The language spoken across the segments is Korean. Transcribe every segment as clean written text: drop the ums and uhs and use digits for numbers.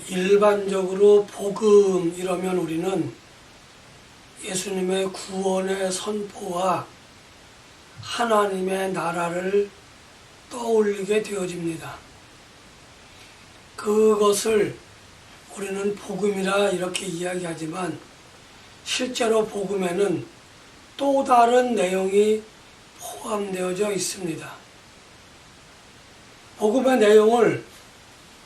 일반적으로 복음 이러면 우리는 예수님의 구원의 선포와 하나님의 나라를 떠올리게 되어집니다. 그것을 우리는 복음이라 이렇게 이야기하지만 실제로 복음에는 또 다른 내용이 포함되어져 있습니다. 복음의 내용을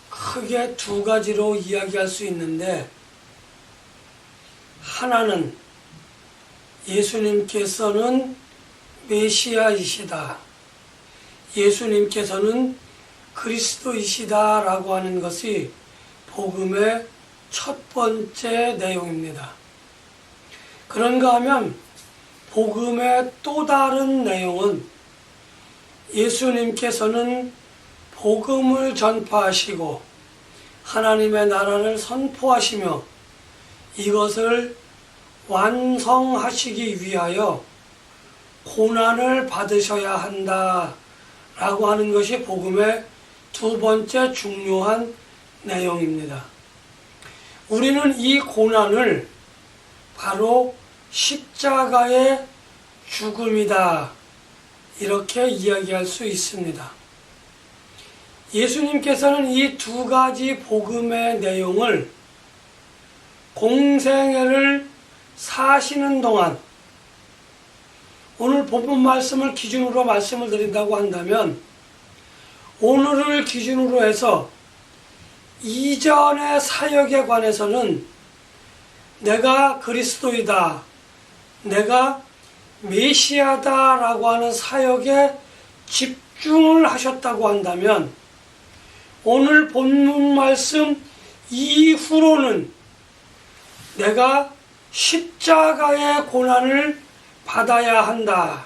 크게 두 가지로 이야기할 수 있는데, 하나는 예수님께서는 메시아이시다, 예수님께서는 그리스도이시다 라고 하는 것이 복음의 첫 번째 내용입니다. 그런가 하면 복음의 또 다른 내용은 예수님께서는 복음을 전파하시고 하나님의 나라를 선포하시며 이것을 완성하시기 위하여 고난을 받으셔야 한다 라고 하는 것이 복음의 두 번째 중요한 내용입니다. 우리는 이 고난을 바로 십자가의 죽음이다 이렇게 이야기할 수 있습니다. 예수님께서는 이 두 가지 복음의 내용을 공생애를 사시는 동안, 오늘 본문 말씀을 기준으로 말씀을 드린다고 한다면 오늘을 기준으로 해서 이전의 사역에 관해서는 내가 그리스도이다, 내가 메시아다 라고 하는 사역에 집중을 하셨다고 한다면, 오늘 본문 말씀 이후로는 내가 십자가의 고난을 받아야 한다,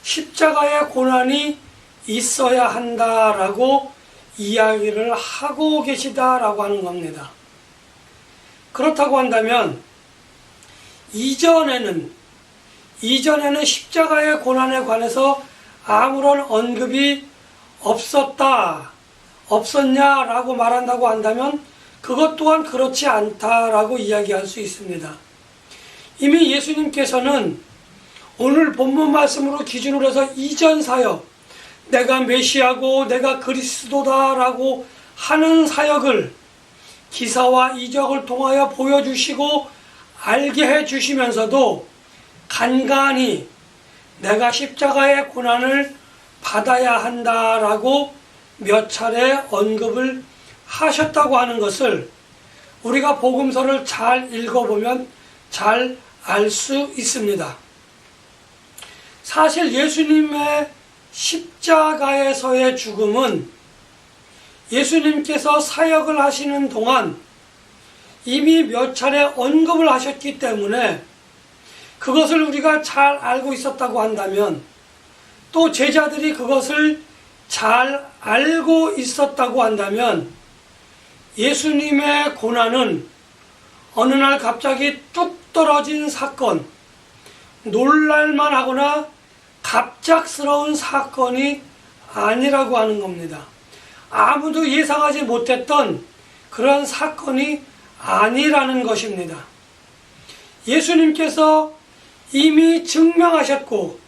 십자가의 고난이 있어야 한다라고 이야기를 하고 계시다라고 하는 겁니다. 그렇다고 한다면 이전에는 십자가의 고난에 관해서 아무런 언급이 없었냐라고 말한다고 한다면 그것 또한 그렇지 않다라고 이야기할 수 있습니다. 이미 예수님께서는 오늘 본문 말씀으로 기준으로 해서 이전 사역, 내가 메시아고 내가 그리스도다라고 하는 사역을 기사와 이적을 통하여 보여주시고 알게 해주시면서도 간간히 내가 십자가의 고난을 받아야 한다라고 몇 차례 언급을 하셨다고 하는 것을 우리가 복음서를 잘 읽어보면 잘 알 수 있습니다. 사실 예수님의 십자가에서의 죽음은 예수님께서 사역을 하시는 동안 이미 몇 차례 언급을 하셨기 때문에 그것을 우리가 잘 알고 있었다고 한다면, 또 제자들이 그것을 잘 알고 있었다고 한다면, 예수님의 고난은 어느 날 갑자기 뚝 떨어진 사건, 놀랄만 하거나 갑작스러운 사건이 아니라고 하는 겁니다. 아무도 예상하지 못했던 그런 사건이 아니라는 것입니다. 예수님께서 이미 증명하셨고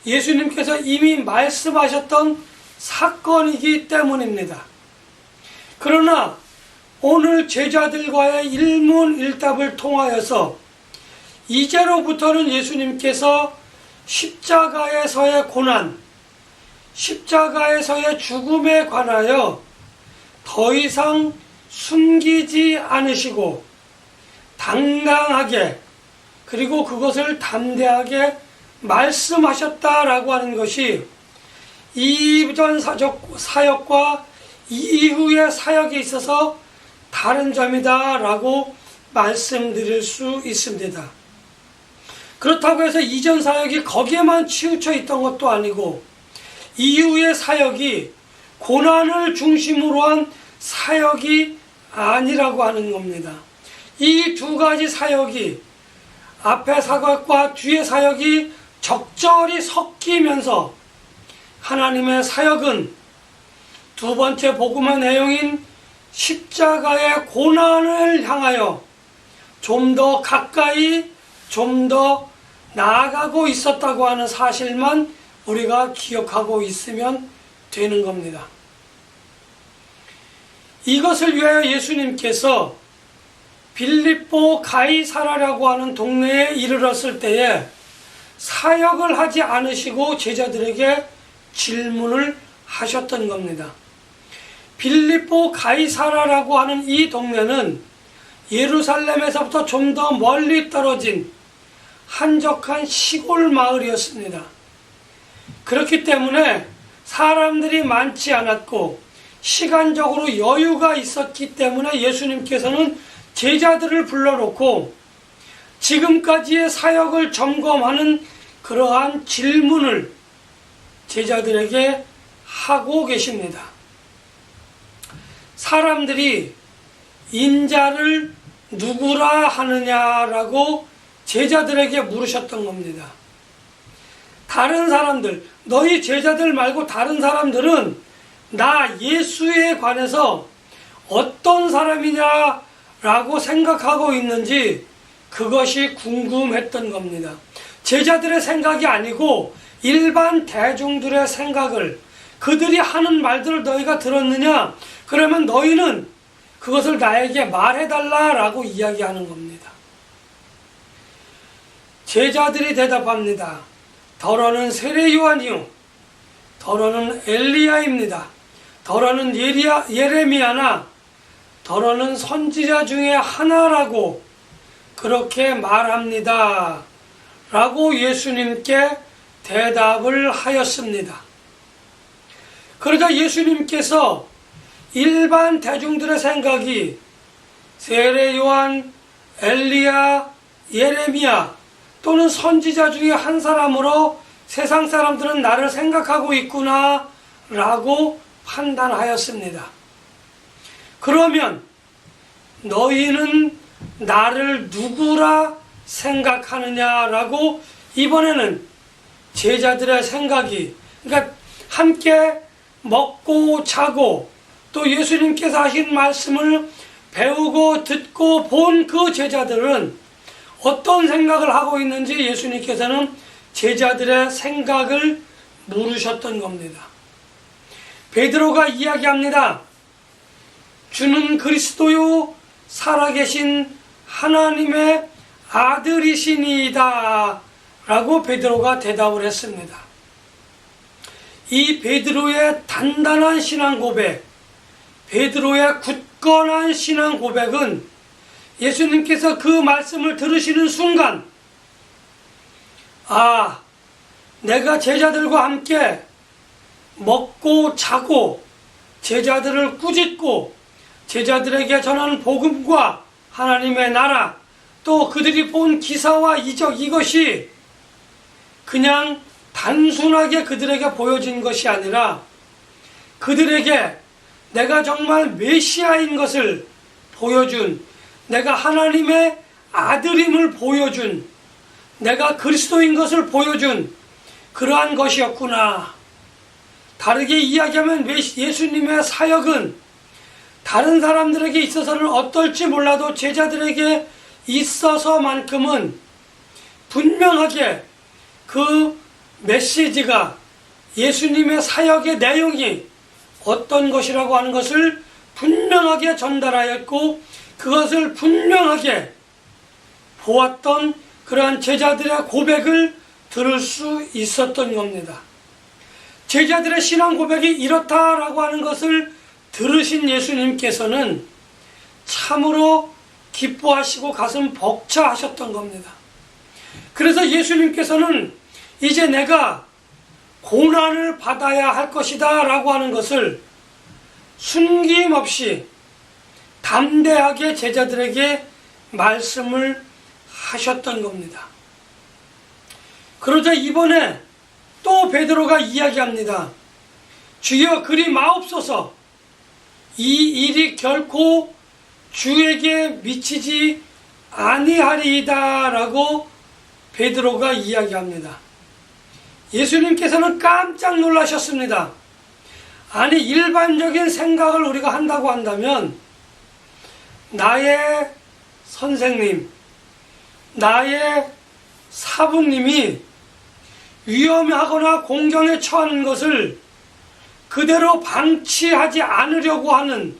예수님께서 이미 말씀하셨던 사건이기 때문입니다. 그러나 오늘 제자들과의 일문일답을 통하여서 이제로부터는 예수님께서 십자가에서의 고난, 십자가에서의 죽음에 관하여 더 이상 숨기지 않으시고 당당하게, 그리고 그것을 담대하게 말씀하셨다라고 하는 것이 이전 사역과 이후의 사역에 있어서 다른 점이다 라고 말씀드릴 수 있습니다. 그렇다고 해서 이전 사역이 거기에만 치우쳐 있던 것도 아니고 이후의 사역이 고난을 중심으로 한 사역이 아니라고 하는 겁니다. 이 두 가지 사역이, 앞의 사역과 뒤의 사역이 적절히 섞이면서 하나님의 사역은 두 번째 복음의 내용인 십자가의 고난을 향하여 좀 더 가까이, 좀 더 나아가고 있었다고 하는 사실만 우리가 기억하고 있으면 되는 겁니다. 이것을 위하여 예수님께서 빌립보 가이사라라고 하는 동네에 이르렀을 때에 사역을 하지 않으시고 제자들에게 질문을 하셨던 겁니다. 빌립보 가이사라라고 하는 이 동네는 예루살렘에서부터 좀 더 멀리 떨어진 한적한 시골 마을이었습니다. 그렇기 때문에 사람들이 많지 않았고 시간적으로 여유가 있었기 때문에 예수님께서는 제자들을 불러놓고 지금까지의 사역을 점검하는 그러한 질문을 제자들에게 하고 계십니다. 사람들이 인자를 누구라 하느냐라고 제자들에게 물으셨던 겁니다. 다른 사람들, 너희 제자들 말고 다른 사람들은 나 예수에 관해서 어떤 사람이냐라고 생각하고 있는지 그것이 궁금했던 겁니다. 제자들의 생각이 아니고 일반 대중들의 생각을, 그들이 하는 말들을 너희가 들었느냐? 그러면 너희는 그것을 나에게 말해달라라고 이야기하는 겁니다. 제자들이 대답합니다. 더러는 세례 요한이요, 더러는 엘리야입니다. 더러는 예레미야나 더러는 선지자 중에 하나라고 그렇게 말합니다. 라고 예수님께 대답을 하였습니다. 그러자 예수님께서 일반 대중들의 생각이 세례 요한, 엘리야, 예레미야 또는 선지자 중에 한 사람으로 세상 사람들은 나를 생각하고 있구나 라고 판단하였습니다. 그러면 너희는 나를 누구라 생각하느냐라고 이번에는 제자들의 생각이, 그러니까 함께 먹고 자고 또 예수님께서 하신 말씀을 배우고 듣고 본 그 제자들은 어떤 생각을 하고 있는지 예수님께서는 제자들의 생각을 물으셨던 겁니다. 베드로가 이야기합니다. 주는 그리스도요 살아계신 하나님의 아들이시니이다 라고 베드로가 대답을 했습니다. 이 베드로의 단단한 신앙 고백, 베드로의 굳건한 신앙 고백은 예수님께서 그 말씀을 들으시는 순간, 아, 내가 제자들과 함께 먹고 자고 제자들을 꾸짖고 제자들에게 전하는 복음과 하나님의 나라, 또 그들이 본 기사와 이적, 이것이 그냥 단순하게 그들에게 보여진 것이 아니라 그들에게 내가 정말 메시아인 것을 보여준, 내가 하나님의 아들임을 보여준, 내가 그리스도인 것을 보여준 그러한 것이었구나. 다르게 이야기하면 예수님의 사역은 다른 사람들에게 있어서는 어떨지 몰라도 제자들에게 있어서만큼은 분명하게 그 메시지가, 예수님의 사역의 내용이 어떤 것이라고 하는 것을 분명하게 전달하였고 그것을 분명하게 보았던 그러한 제자들의 고백을 들을 수 있었던 겁니다. 제자들의 신앙 고백이 이렇다라고 하는 것을 들으신 예수님께서는 참으로 기뻐하시고 가슴 벅차하셨던 겁니다. 그래서 예수님께서는 이제 내가 고난을 받아야 할 것이다 라고 하는 것을 숨김없이 담대하게 제자들에게 말씀을 하셨던 겁니다. 그러자 이번에 또 베드로가 이야기합니다. 주여 그리 마옵소서, 이 일이 결코 주에게 미치지 아니하리이다 라고 베드로가 이야기합니다. 예수님께서는 깜짝 놀라셨습니다. 아니, 일반적인 생각을 우리가 한다고 한다면 나의 선생님, 나의 사부님이 위험하거나 공경에 처하는 것을 그대로 방치하지 않으려고 하는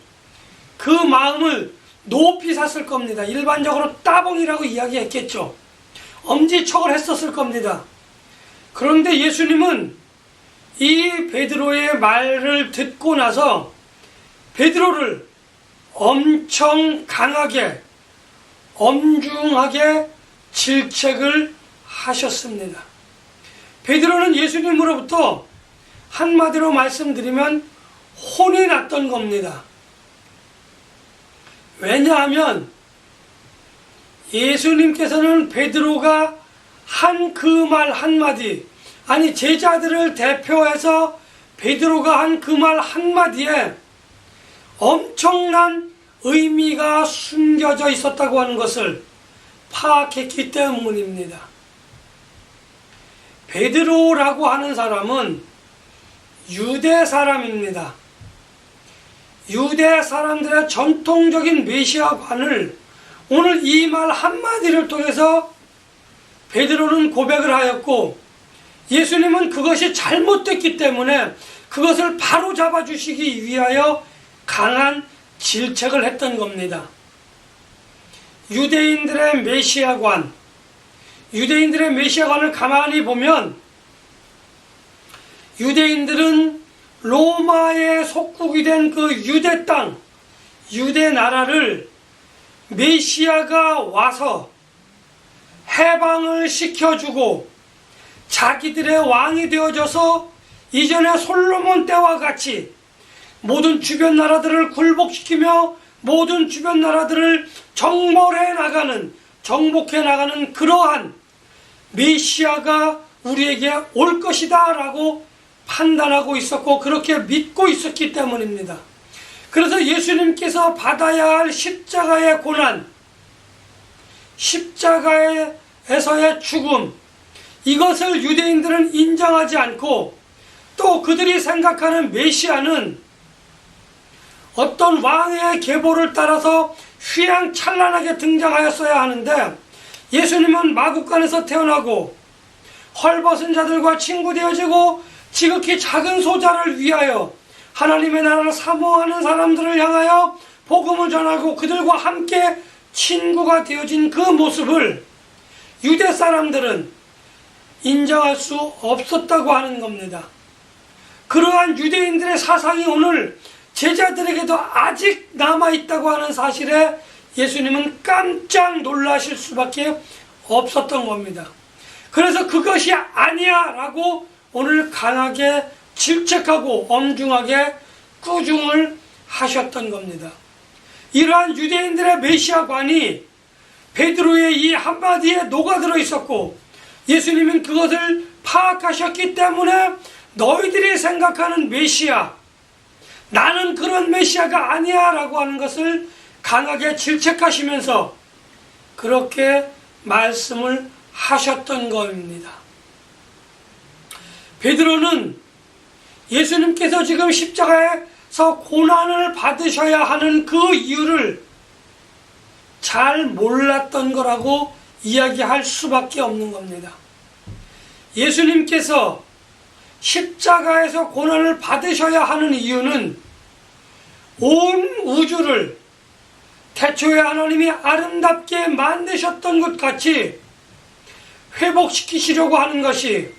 그 마음을 높이 샀을 겁니다. 일반적으로 따봉이라고 이야기했겠죠. 엄지척을 했었을 겁니다. 그런데 예수님은 이 베드로의 말을 듣고 나서 베드로를 엄청 강하게 엄중하게 질책을 하셨습니다. 베드로는 예수님으로부터 한마디로 말씀드리면 혼이 났던 겁니다. 왜냐하면 예수님께서는 베드로가 한 그 말 한마디, 아니 제자들을 대표해서 베드로가 한 그 말 한마디에 엄청난 의미가 숨겨져 있었다고 하는 것을 파악했기 때문입니다. 베드로라고 하는 사람은 유대 사람입니다. 유대 사람들의 전통적인 메시아관을 오늘 이 말 한마디를 통해서 베드로는 고백을 하였고, 예수님은 그것이 잘못됐기 때문에 그것을 바로 잡아주시기 위하여 강한 질책을 했던 겁니다. 유대인들의 메시아관을 가만히 보면 유대인들은 로마의 속국이 된 그 유대 땅, 유대 나라를 메시아가 와서 해방을 시켜주고 자기들의 왕이 되어져서 이전에 솔로몬 때와 같이 모든 주변 나라들을 굴복시키며 모든 주변 나라들을 정복해 나가는 그러한 메시아가 우리에게 올 것이다 라고 판단하고 있었고 그렇게 믿고 있었기 때문입니다. 그래서 예수님께서 받아야 할 십자가의 고난, 십자가에서의 죽음, 이것을 유대인들은 인정하지 않고 또 그들이 생각하는 메시아는 어떤 왕의 계보를 따라서 휘황찬란하게 등장하였어야 하는데, 예수님은 마구간에서 태어나고 헐벗은 자들과 친구 되어지고 지극히 작은 소자를 위하여 하나님의 나라를 사모하는 사람들을 향하여 복음을 전하고 그들과 함께 친구가 되어진 그 모습을 유대 사람들은 인정할 수 없었다고 하는 겁니다. 그러한 유대인들의 사상이 오늘 제자들에게도 아직 남아있다고 하는 사실에 예수님은 깜짝 놀라실 수밖에 없었던 겁니다. 그래서 그것이 아니야 라고 오늘 강하게 질책하고 엄중하게 꾸중을 하셨던 겁니다. 이러한 유대인들의 메시아관이 베드로의 이 한마디에 녹아들어 있었고, 예수님은 그것을 파악하셨기 때문에 너희들이 생각하는 메시아, 나는 그런 메시아가 아니야 라고 하는 것을 강하게 질책하시면서 그렇게 말씀을 하셨던 겁니다. 베드로는 예수님께서 지금 십자가에서 고난을 받으셔야 하는 그 이유를 잘 몰랐던 거라고 이야기할 수밖에 없는 겁니다. 예수님께서 십자가에서 고난을 받으셔야 하는 이유는 온 우주를 태초에 하나님이 아름답게 만드셨던 것 같이 회복시키시려고 하는 것이,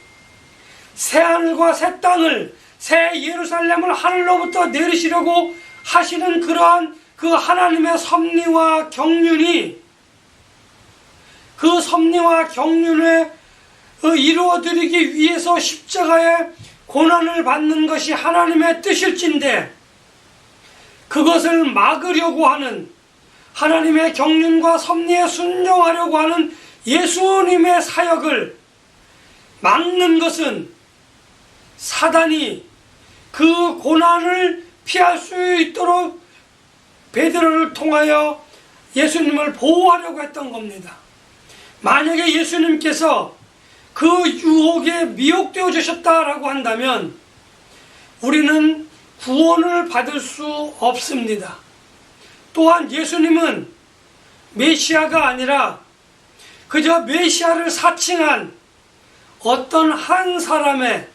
새하늘과 새 땅을, 새 예루살렘을 하늘로부터 내리시려고 하시는 그러한 그 하나님의 섭리와 경륜이, 그 섭리와 경륜을 이루어드리기 위해서 십자가의 고난을 받는 것이 하나님의 뜻일진데, 그것을 막으려고 하는, 하나님의 경륜과 섭리에 순종하려고 하는 예수님의 사역을 막는 것은 사단이 그 고난을 피할 수 있도록 베드로를 통하여 예수님을 보호하려고 했던 겁니다. 만약에 예수님께서 그 유혹에 미혹되어 주셨다라고 한다면 우리는 구원을 받을 수 없습니다. 또한 예수님은 메시아가 아니라 그저 메시아를 사칭한 어떤 한 사람의,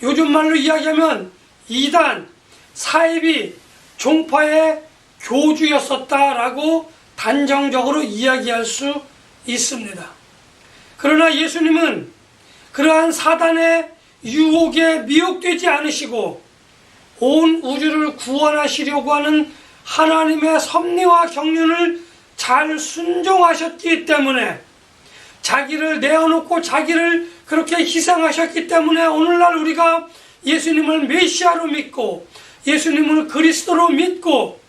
요즘 말로 이야기하면 이단, 사이비, 종파의 교주였었다라고 단정적으로 이야기할 수 있습니다. 그러나 예수님은 그러한 사단의 유혹에 미혹되지 않으시고 온 우주를 구원하시려고 하는 하나님의 섭리와 경륜을 잘 순종하셨기 때문에, 자기를 내어놓고 자기를 그렇게 희생하셨기 때문에 오늘날 우리가 예수님을 메시아로 믿고 예수님을 그리스도로 믿고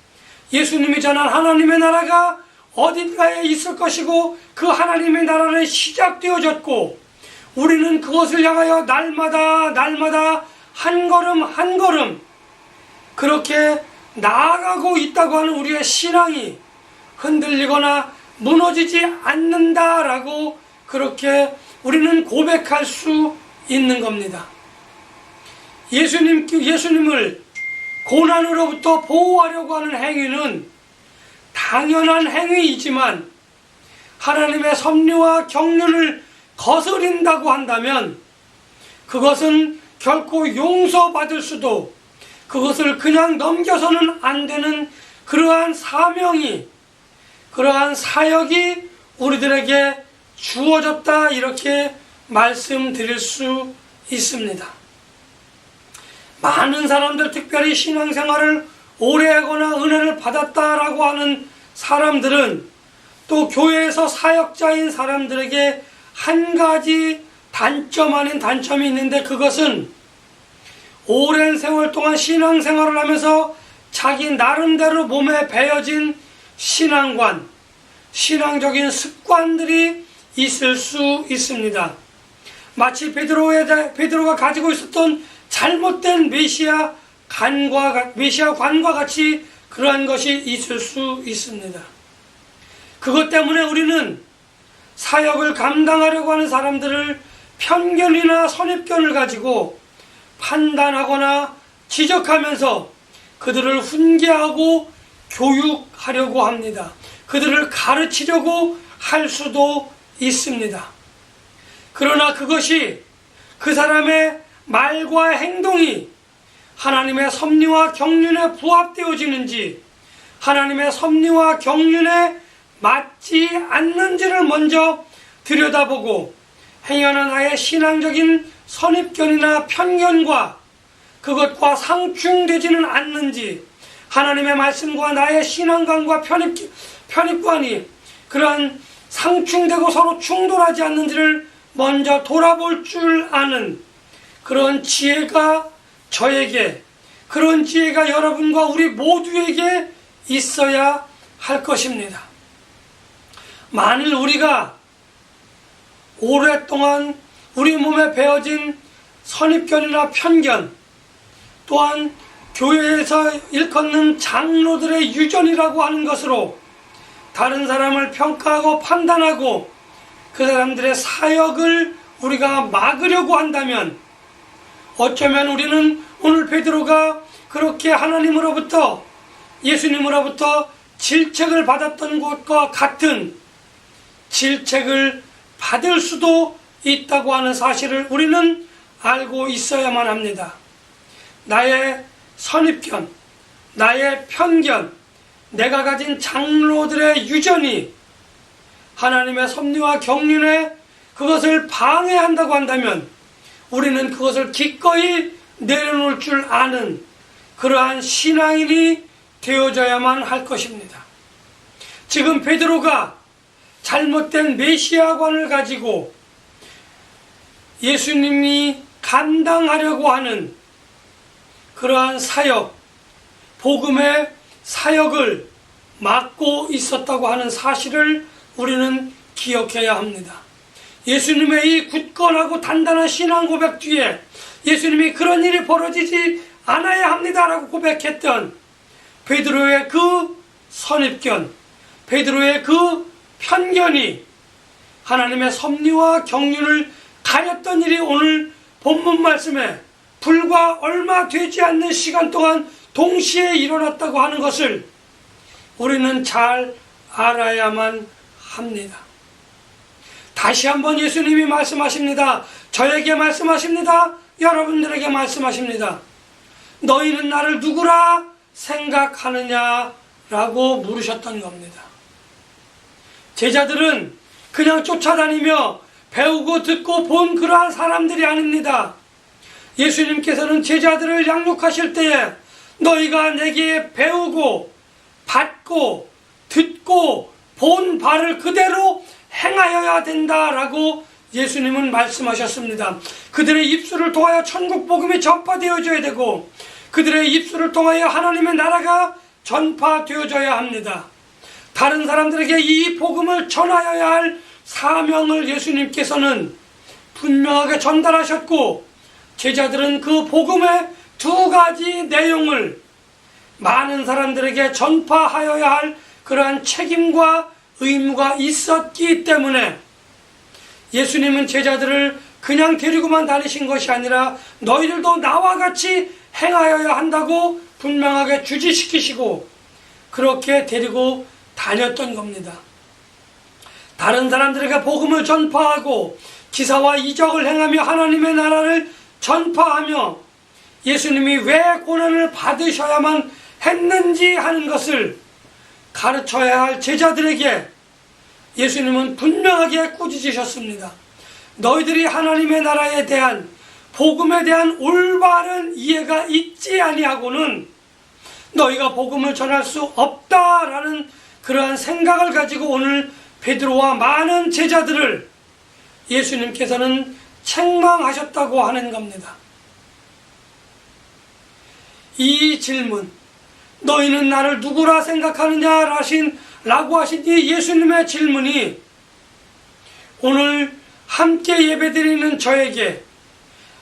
예수님이 전한 하나님의 나라가 어딘가에 있을 것이고 그 하나님의 나라는 시작되어졌고 우리는 그것을 향하여 날마다 한 걸음 한 걸음 그렇게 나아가고 있다고 하는 우리의 신앙이 흔들리거나 무너지지 않는다라고 그렇게 우리는 고백할 수 있는 겁니다. 예수님을 고난으로부터 보호하려고 하는 행위는 당연한 행위이지만 하나님의 섭리와 경륜을 거스린다고 한다면 그것은 결코 용서받을 수도, 그것을 그냥 넘겨서는 안 되는 그러한 사명이, 그러한 사역이 우리들에게 주어졌다, 이렇게 말씀드릴 수 있습니다. 많은 사람들, 특별히 신앙생활을 오래 하거나 은혜를 받았다라고 하는 사람들은 또 교회에서 사역자인 사람들에게 한 가지 단점 아닌 단점이 있는데, 그것은 오랜 세월 동안 신앙생활을 하면서 자기 나름대로 몸에 배어진 신앙관, 신앙적인 습관들이 있을 수 있습니다. 마치 베드로가 가지고 있었던 잘못된 메시아 관과 같이 그러한 것이 있을 수 있습니다. 그것 때문에 우리는 사역을 감당하려고 하는 사람들을 편견이나 선입견을 가지고 판단하거나 지적하면서 그들을 훈계하고 교육하려고 합니다. 그들을 가르치려고 할 수도 있습니다. 그러나 그것이 그 사람의 말과 행동이 하나님의 섭리와 경륜에 부합되어지는지, 하나님의 섭리와 경륜에 맞지 않는지를 먼저 들여다보고 행하는 나의 신앙적인 선입견이나 편견과 그것과 상충되지는 않는지, 하나님의 말씀과 나의 신앙관과 편입관이 그러한 상충되고 서로 충돌하지 않는지를 먼저 돌아볼 줄 아는 그런 지혜가 저에게, 그런 지혜가 여러분과 우리 모두에게 있어야 할 것입니다. 만일 우리가 오랫동안 우리 몸에 배어진 선입견이나 편견, 또한 교회에서 일컫는 장로들의 유전이라고 하는 것으로 다른 사람을 평가하고 판단하고 그 사람들의 사역을 우리가 막으려고 한다면, 어쩌면 우리는 오늘 베드로가 그렇게 하나님으로부터, 예수님으로부터 질책을 받았던 것과 같은 질책을 받을 수도 있다고 하는 사실을 우리는 알고 있어야만 합니다. 나의 선입견, 나의 편견, 내가 가진 장로들의 유전이 하나님의 섭리와 경륜에 그것을 방해한다고 한다면 우리는 그것을 기꺼이 내려놓을 줄 아는 그러한 신앙인이 되어져야만 할 것입니다. 지금 베드로가 잘못된 메시아관을 가지고 예수님이 감당하려고 하는 그러한 사역, 복음의 사역을 막고 있었다고 하는 사실을 우리는 기억해야 합니다. 예수님의 이 굳건하고 단단한 신앙 고백 뒤에 예수님이 그런 일이 벌어지지 않아야 합니다라고 고백했던 베드로의 그 선입견, 베드로의 그 편견이 하나님의 섭리와 경륜을 가렸던 일이 오늘 본문 말씀에 불과 얼마 되지 않는 시간 동안 동시에 일어났다고 하는 것을 우리는 잘 알아야만 합니다. 다시 한번 예수님이 말씀하십니다. 저에게 말씀하십니다. 여러분들에게 말씀하십니다. 너희는 나를 누구라 생각하느냐라고 물으셨던 겁니다. 제자들은 그냥 쫓아다니며 배우고 듣고 본 그러한 사람들이 아닙니다. 예수님께서는 제자들을 양육하실 때에 너희가 내게 배우고 받고 듣고 본 바를 그대로 행하여야 된다라고 예수님은 말씀하셨습니다. 그들의 입술을 통하여 천국 복음이 전파되어져야 되고 그들의 입술을 통하여 하나님의 나라가 전파되어져야 합니다. 다른 사람들에게 이 복음을 전하여야 할 사명을 예수님께서는 분명하게 전달하셨고 제자들은 그 복음의 두 가지 내용을 많은 사람들에게 전파하여야 할 그러한 책임과 의무가 있었기 때문에 예수님은 제자들을 그냥 데리고만 다니신 것이 아니라 너희들도 나와 같이 행하여야 한다고 분명하게 주지시키시고 그렇게 데리고 다녔던 겁니다. 다른 사람들에게 복음을 전파하고 기사와 이적을 행하며 하나님의 나라를 전파하며 예수님이 왜 고난을 받으셔야만 했는지 하는 것을 가르쳐야 할 제자들에게 예수님은 분명하게 꾸짖으셨습니다. 너희들이 하나님의 나라에 대한 복음에 대한 올바른 이해가 있지 아니하고는 너희가 복음을 전할 수 없다라는 그러한 생각을 가지고 오늘 베드로와 많은 제자들을 예수님께서는 책망하셨다고 하는 겁니다. 이 질문, 너희는 나를 누구라 생각하느냐 라고 하신 이 예수님의 질문이 오늘 함께 예배드리는 저에게,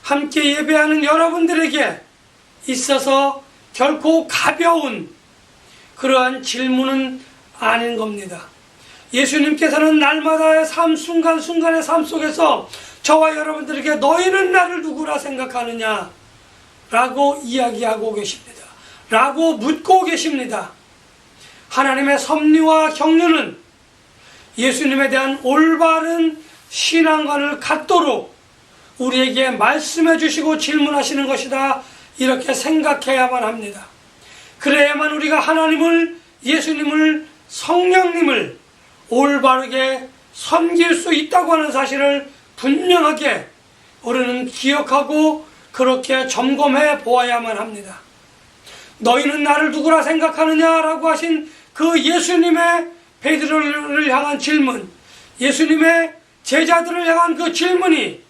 함께 예배하는 여러분들에게 있어서 결코 가벼운 그러한 질문은 아닌 겁니다. 예수님께서는 날마다의 삶, 순간순간의 삶 속에서 저와 여러분들에게 너희는 나를 누구라 생각하느냐 라고 이야기하고 계십니다. 라고 묻고 계십니다. 하나님의 섭리와 경륜은 예수님에 대한 올바른 신앙관을 갖도록 우리에게 말씀해 주시고 질문하시는 것이다. 이렇게 생각해야만 합니다. 그래야만 우리가 하나님을, 예수님을, 성령님을 올바르게 섬길 수 있다고 하는 사실을 분명하게 우리는 기억하고 그렇게 점검해 보아야만 합니다. 너희는 나를 누구라 생각하느냐라고 하신 그 예수님의 베드로를 향한 질문, 예수님의 제자들을 향한 그 질문이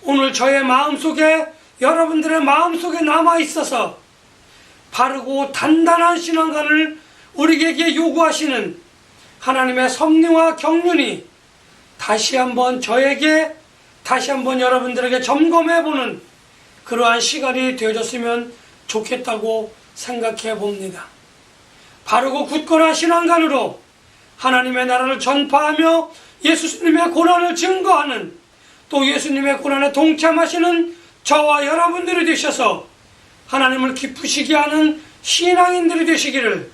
오늘 저의 마음속에, 여러분들의 마음속에 남아있어서 바르고 단단한 신앙관을 우리에게 요구하시는 하나님의 섭리와 경륜이 다시 한번 저에게, 다시 한번 여러분들에게 점검해보는 그러한 시간이 되어졌으면 좋겠다고 생각해 봅니다. 바르고 굳건한 신앙관으로 하나님의 나라를 전파하며 예수님의 고난을 증거하는, 또 예수님의 고난에 동참하시는 저와 여러분들이 되셔서 하나님을 기쁘시게 하는 신앙인들이 되시기를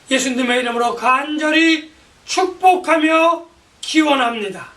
예수님의 이름으로 간절히 축복하며 기원합니다.